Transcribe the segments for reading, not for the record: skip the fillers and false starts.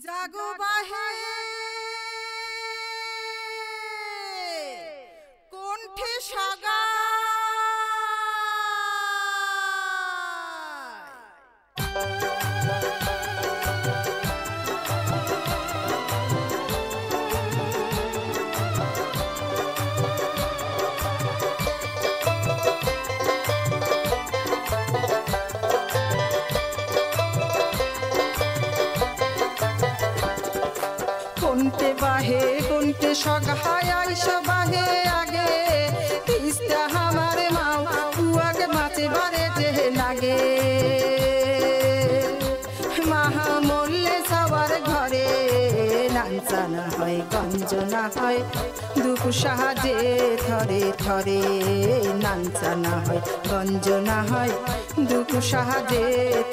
জাগো বাহে কণ্ঠে সাগা কোনতে বাহে কোনতে সগায় আইসো বাহে আগে তিস্তা আমার মাও বুয়াকে মাছে বারে যে লাগে মাহা মরলে সবার ঘরে নাঞ্চানা হয় গঞ্জনা হয় দুঃখ সাহায্যে থরে থরে নাঞ্চানা হয় গঞ্জনা হয় দুঃখ সাহায্যে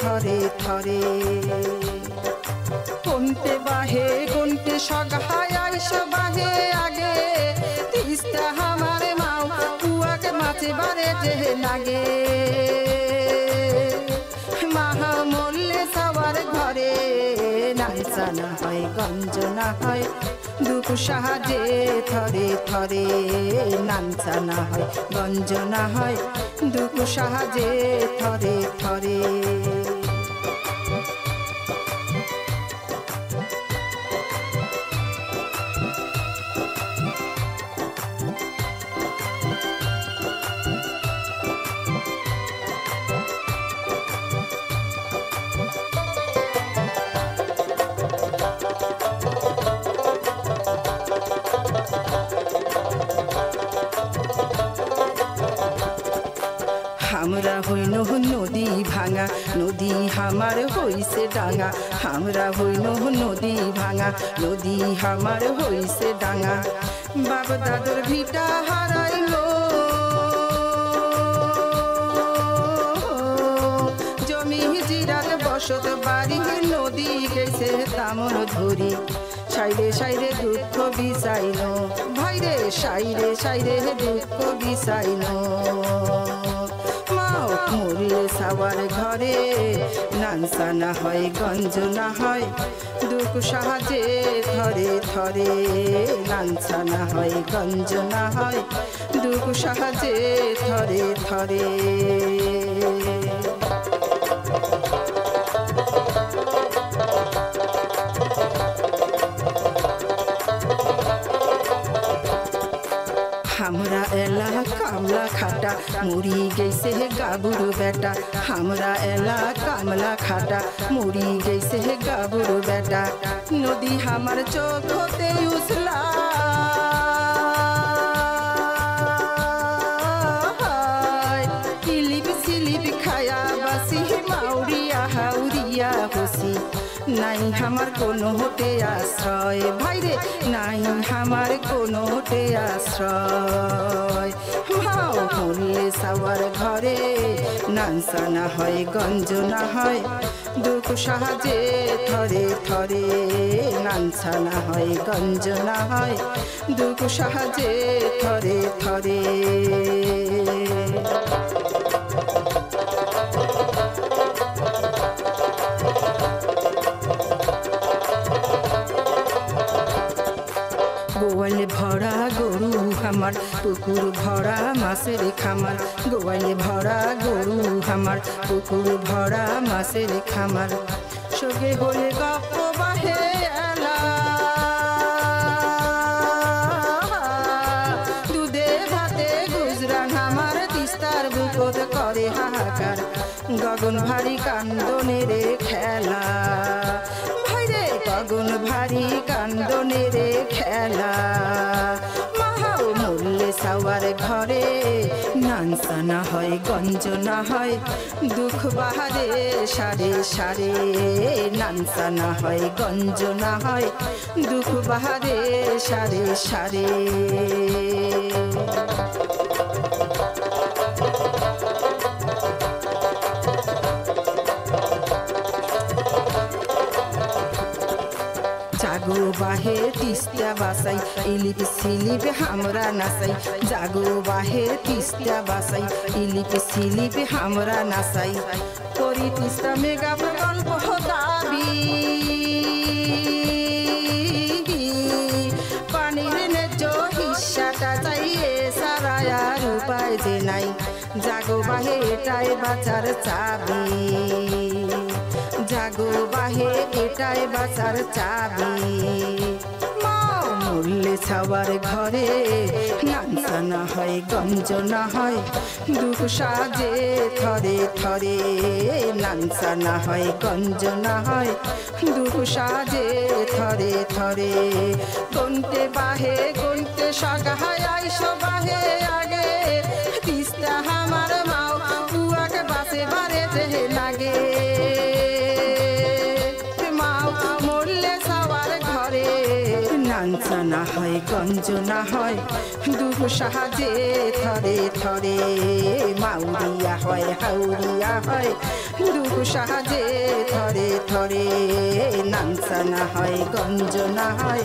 থরে থরে কোনতে বাহে কোনতে সগায় আইসো বাহে আগে তিস্তা আমার মাও বুয়াকে মাছে বারে যে লাগে মাহা মরলে সবার ঘরে নাঞ্চানা হয় গঞ্জনা হয় দুঃখ সাহায্যে থরে থরে নাঞ্চানা হয় গঞ্জনা হয় দুঃখ সাহায্যে থরে থরে हमरा হইনো নদী ভাঙা নদী আমার হইছে ডাঙা আমরা হইনো নদী ভাঙা নদী আমার হইছে ডাঙা বাপ দাদুর ভিটা হারাইলো জমি জিরাত বসত বাড়ি নদী গেছে তামর ধরি সাইরে সাইরে দুঃখ বিচাইনো ভাইরে সাইরে সাইরে দুঃখ বিচাইনো মরলে সবার ঘরে নাঞ্চানা হয় গঞ্জনা হয় দুঃখ সাহায্যে থরে থরে নাঞ্চানা হয় গঞ্জনা হয় দুঃখ সাহায্যে থরে থরে हमरा एला कामला खाटा मुड़ी गैसे गाबुरु बेटा हमरा एला कामला खाटा मुड़ी गैसे गाबुरु बेटा नदी हमार चोख होते उसला किलिप सिलिप खाया बासी माउरिया हाउरिया होसी নাই আমার কোনো হতে আশ্রয় ভাইরে নাই আমার কোনো হতে আশ্রয় মাও মরলে সবার ঘরে নাঞ্চানা হয় গঞ্জনা হয় দুঃখ সাহায্যে থরে থরে নাঞ্চানা হয় গঞ্জনা হয় দুঃখ সাহায্যে থরে থরে গোয়ালে ভরা গরু আমার পুকুর ভরা মাছের খামার গোয়ালে ভরা গরু আমার পুকুর ভরা মাছের খামার সগে হলে গপ বাহে এলা দুধে ভাতে গুজরান আমার তিস্তার বুকত করে হাহাকার গগন ভারী কান্দনের খেলা গগন ভারী কান্দনের খেলা মাহাও মরলে সবার ঘরে নাঞ্চানা হয় গঞ্জনা হয় দুঃখ বাহারে সারে সারে নাঞ্চানা হয় গঞ্জনা হয় দুঃখ বাহারে সারে সারে জাগো বাহে তিস্তা বাসাই ইলিপ সিলিপ আমরা নাসাই জাগো বাহে তিস্তা বাসাই ইলিপ সিলিপ আমরা নাসাই করি তিস্তা মেগা প্রকল্প দাবি এটাই বাঁচার চাবি, জাগো বাহে এটাই বাঁচার চাবি। মাও মরলে ছাওয়ার ঘরে নাঞ্চা না হয় গঞ্জ না হয় দুঃখ সাজে থরে থরে, নাঞ্চা না হয় গঞ্জ না হয় দুঃখ সাজে থরে থরে। কোনতে বাহে কোনতে সগায় আইসো বাহে আগে, তিস্তা আমার মাও তুয়াকে বাসে বারে দেহে লাগে। মাও মরলে ছাওয়ার ঘরে নাঞ্চা না হয় গঞ্জ না হয় দুঃখ সাহায্যে থরে থরে, মাউরিয়া হয় হাউরিয়া হয় দুঃখ সাহায্যে থরে থরে, নাঞ্চা না হয় গঞ্জ না হয়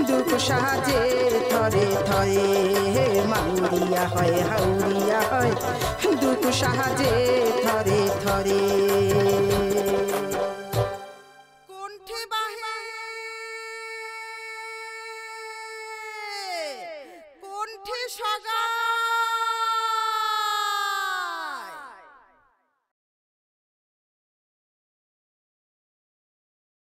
দুঃখ সাহায্যে থরে থরে, মাউরিয়া হয় হাউরিয়া হয় দুঃখ সাহায্যে থরে থরে। কোণ্ঠে বাহে কোণ্ঠে সগা